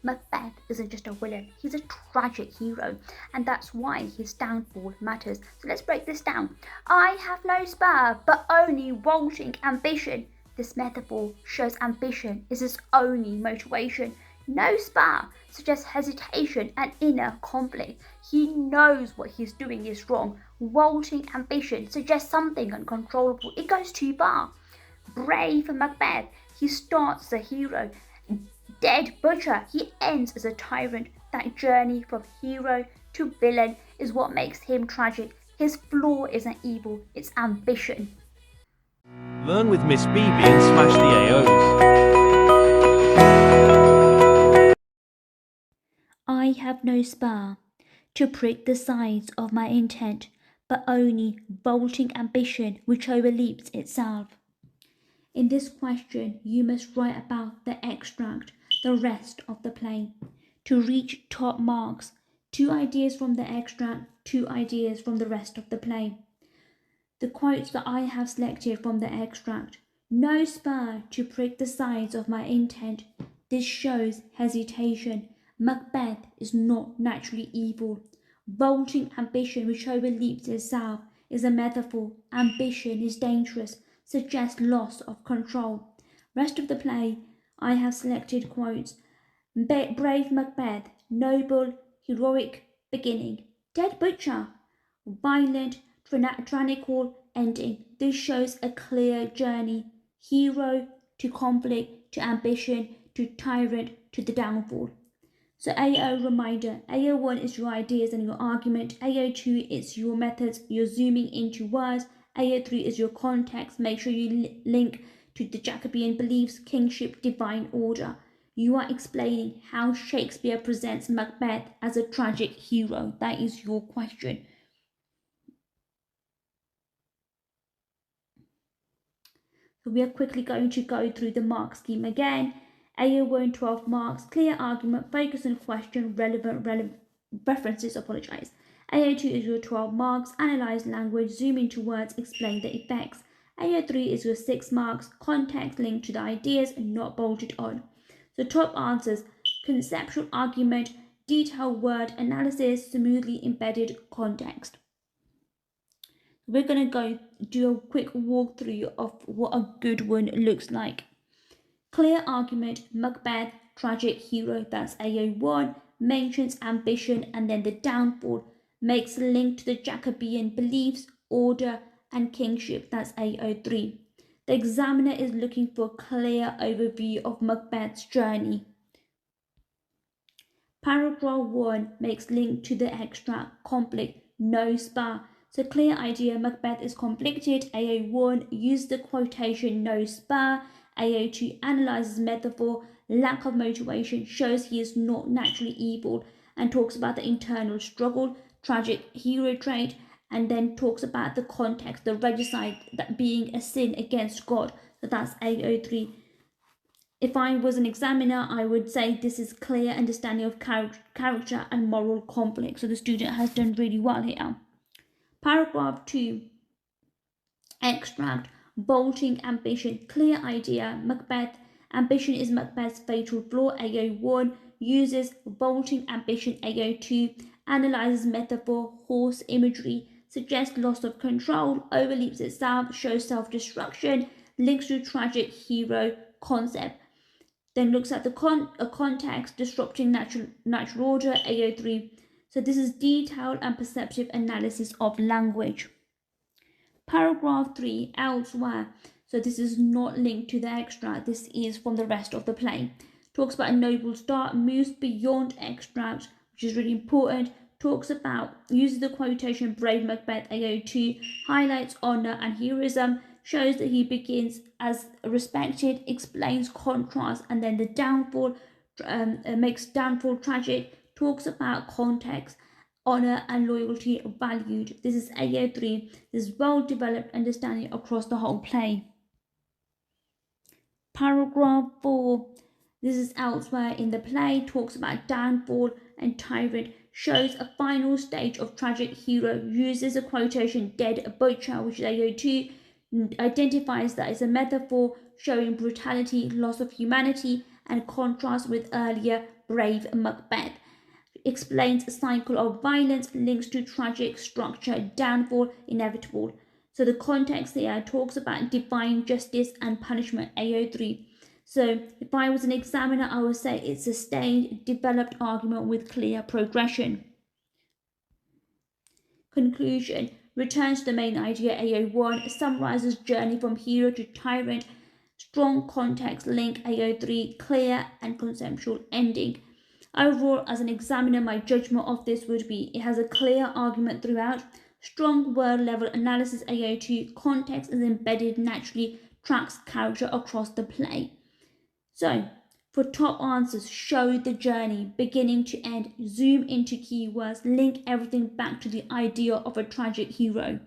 Macbeth isn't just a villain, he's a tragic hero, and that's why his downfall matters. So let's break this down. I have no spur, but only vaulting ambition. This metaphor shows ambition is his only motivation. No spur suggests hesitation and inner conflict. He knows what he's doing is wrong. Vaulting ambition suggests something uncontrollable. It goes too far. Brave Macbeth, he starts as a hero. Dead butcher, he ends as a tyrant. That journey from hero to villain is what makes him tragic. His flaw isn't evil, it's ambition. Learn with Miss BB and smash the AOs. I have no spur to prick the sides of my intent, but only vaulting ambition which overleaps itself. In this question, you must write about the extract, the rest of the play. To reach top marks, 2 ideas from the extract, 2 ideas from the rest of the play. The quotes that I have selected from the extract. No spur to prick the sides of my intent. This shows hesitation. Macbeth is not naturally evil. Vaulting ambition which overleaps itself is a metaphor. Ambition is dangerous, suggests loss of control. Rest of the play, I have selected quotes. Brave Macbeth, noble, heroic beginning. Dead butcher, violent, tyrannical ending. This shows a clear journey. Hero to conflict, to ambition, to tyrant, to the downfall. So AO reminder, AO1 is your ideas and your argument, AO2 is your methods, you're zooming into words, AO3 is your context, make sure you link to the Jacobean beliefs, kingship, divine order. You are explaining how Shakespeare presents Macbeth as a tragic hero. That is your question. So we are quickly going to go through the mark scheme again. AO1 12 marks, clear argument, focus on question, relevant references, AO2 is your 12 marks, analyze language, zoom into words, explain the effects. AO3 is your 6 marks, context, link to the ideas, and not bolted on. So top answers, conceptual argument, detailed word analysis, smoothly embedded context. We're going to go do a quick walkthrough of what a good one looks like. Clear argument, Macbeth, tragic hero, that's AO1, mentions ambition and then the downfall, makes a link to the Jacobean beliefs, order and kingship, that's AO3. The examiner is looking for a clear overview of Macbeth's journey. Paragraph 1 makes link to the extract, conflict, no spur. So clear idea, Macbeth is conflicted. AO1 use the quotation no spur. AO2 analyzes metaphor, lack of motivation, shows he is not naturally evil and talks about the internal struggle, tragic hero trait, and then talks about the context, the regicide, that being a sin against God. So that's AO3. If I was an examiner, I would say this is clear understanding of character and moral conflict. So the student has done really well here. Paragraph 2, extract, vaulting ambition, clear idea, Macbeth, ambition is Macbeth's fatal flaw, AO1, uses vaulting ambition, AO2, analyzes metaphor, horse imagery, suggests loss of control, overleaps itself, shows self-destruction, links to tragic hero concept, then looks at the context, disrupting natural order, AO3. So this is detailed and perceptive analysis of language. Paragraph 3, elsewhere. So this is not linked to the extract. This is from the rest of the play. Talks about a noble start, moves beyond extract, which is really important. Talks about, uses the quotation brave Macbeth, AO2, highlights honour and heroism, shows that he begins as respected, explains contrast, and then the downfall, makes downfall tragic, talks about context, honour and loyalty valued. This is AO3. This is well-developed understanding across the whole play. Paragraph 4. This is elsewhere in the play, talks about downfall and tyrant, shows a final stage of tragic hero, uses a quotation dead butcher, which is AO2, identifies that as a metaphor showing brutality, loss of humanity, and contrast with earlier brave Macbeth. Explains a cycle of violence, links to tragic structure, downfall, inevitable. So the context here talks about divine justice and punishment, AO3. So if I was an examiner, I would say it's a sustained, developed argument with clear progression. Conclusion. Returns to the main idea, AO1, summarizes journey from hero to tyrant, strong context link, AO3, clear and conceptual ending. Overall, as an examiner, my judgment of this would be it has a clear argument throughout, strong word level analysis, AO2, context is embedded naturally, tracks character across the play. So, for top answers, show the journey beginning to end, zoom into keywords, link everything back to the idea of a tragic hero.